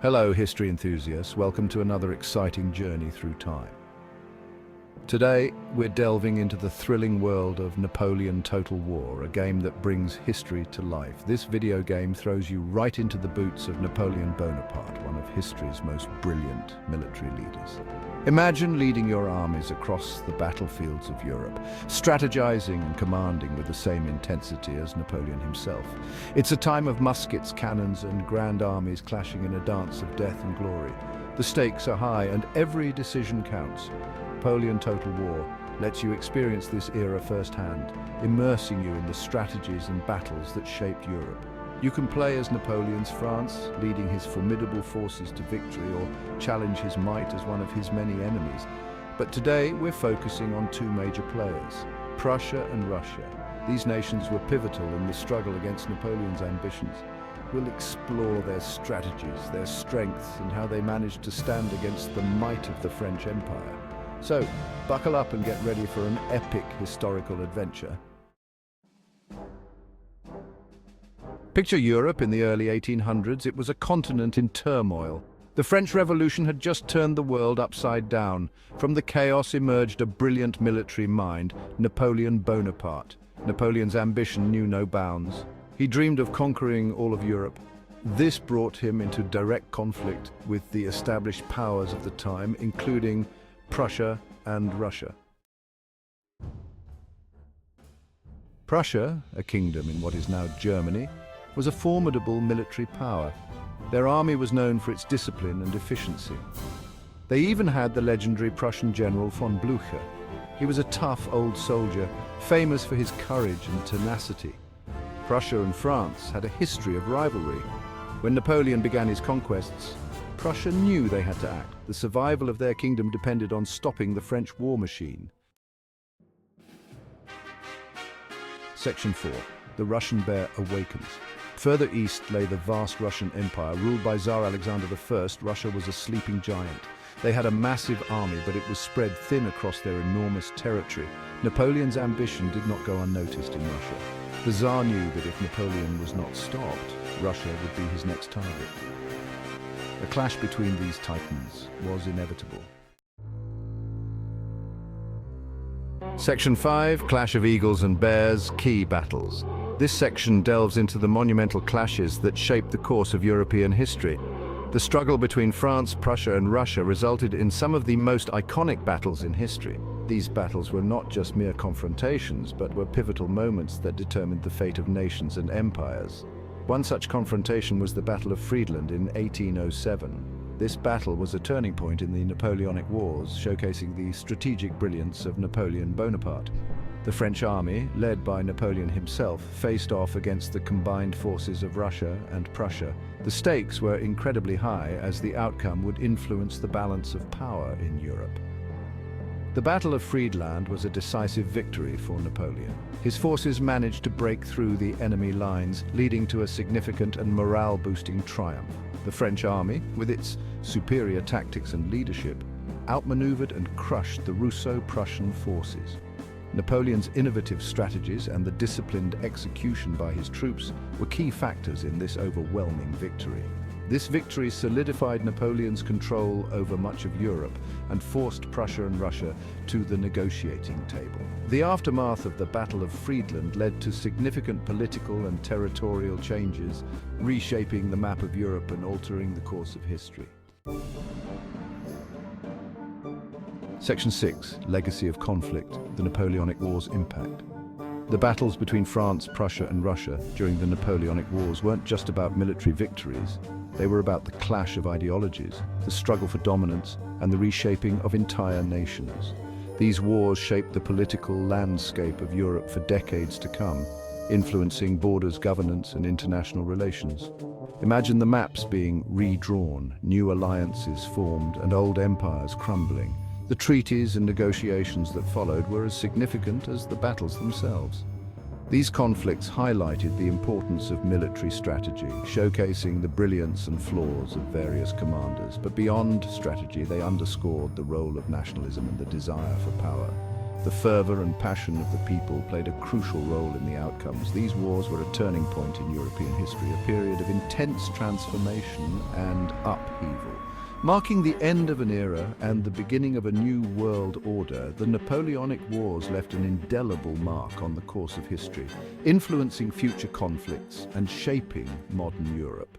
Hello, history enthusiasts. Welcome to another exciting journey through time. Today, we're delving into the thrilling world of Napoleon Total War, a game that brings history to life. This video game throws you right into the boots of Napoleon Bonaparte, one of history's most brilliant military leaders. Imagine leading your armies across the battlefields of Europe, strategizing and commanding with the same intensity as Napoleon himself. It's a time of muskets, cannons, and grand armies clashing in a dance of death and glory. The stakes are high, and every decision counts. Napoleon Total War lets you experience this era firsthand, immersing you in the strategies and battles that shaped Europe. You can play as Napoleon's France, leading his formidable forces to victory, or challenge his might as one of his many enemies. But today, we're focusing on two major players, Prussia and Russia. These nations were pivotal in the struggle against Napoleon's ambitions. We'll explore their strategies, their strengths, and how they managed to stand against the might of the French Empire. So, buckle up and get ready for an epic historical adventure. Picture Europe in the early 1800s. It was a continent in turmoil. The French Revolution had just turned the world upside down. From the chaos emerged a brilliant military mind, Napoleon Bonaparte. Napoleon's ambition knew no bounds. He dreamed of conquering all of Europe. This brought him into direct conflict with the established powers of the time, including Prussia and Russia. Prussia, a kingdom in what is now Germany, was a formidable military power. Their army was known for its discipline and efficiency. They even had the legendary Prussian general von Blücher. He was a tough old soldier, famous for his courage and tenacity. Prussia and France had a history of rivalry. When Napoleon began his conquests, Prussia knew they had to act. The survival of their kingdom depended on stopping the French war machine. Section 4. The Russian Bear Awakens. Further east lay the vast Russian Empire, ruled by Tsar Alexander I. Russia was a sleeping giant. They had a massive army, but it was spread thin across their enormous territory. Napoleon's ambition did not go unnoticed in Russia. The Tsar knew that if Napoleon was not stopped, Russia would be his next target. A clash between these titans was inevitable. Section 5, Clash of Eagles and Bears, Key Battles. This section delves into the monumental clashes that shaped the course of European history. The struggle between France, Prussia, and Russia resulted in some of the most iconic battles in history. These battles were not just mere confrontations, but were pivotal moments that determined the fate of nations and empires. One such confrontation was the Battle of Friedland in 1807. This battle was a turning point in the Napoleonic Wars, showcasing the strategic brilliance of Napoleon Bonaparte. The French army, led by Napoleon himself, faced off against the combined forces of Russia and Prussia. The stakes were incredibly high, as the outcome would influence the balance of power in Europe. The Battle of Friedland was a decisive victory for Napoleon. His forces managed to break through the enemy lines, leading to a significant and morale-boosting triumph. The French army, with its superior tactics and leadership, outmaneuvered and crushed the Russo-Prussian forces. Napoleon's innovative strategies and the disciplined execution by his troops were key factors in this overwhelming victory. This victory solidified Napoleon's control over much of Europe and forced Prussia and Russia to the negotiating table. The aftermath of the Battle of Friedland led to significant political and territorial changes, reshaping the map of Europe and altering the course of history. Section 6, Legacy of Conflict, the Napoleonic Wars' Impact. The battles between France, Prussia, and Russia during the Napoleonic Wars weren't just about military victories. They were about the clash of ideologies, the struggle for dominance, and the reshaping of entire nations. These wars shaped the political landscape of Europe for decades to come, influencing borders, governance, and international relations. Imagine the maps being redrawn, new alliances formed, and old empires crumbling. The treaties and negotiations that followed were as significant as the battles themselves. These conflicts highlighted the importance of military strategy, showcasing the brilliance and flaws of various commanders. But beyond strategy, they underscored the role of nationalism and the desire for power. The fervor and passion of the people played a crucial role in the outcomes. These wars were a turning point in European history, a period of intense transformation and upheaval. Marking the end of an era and the beginning of a new world order, the Napoleonic Wars left an indelible mark on the course of history, influencing future conflicts and shaping modern Europe.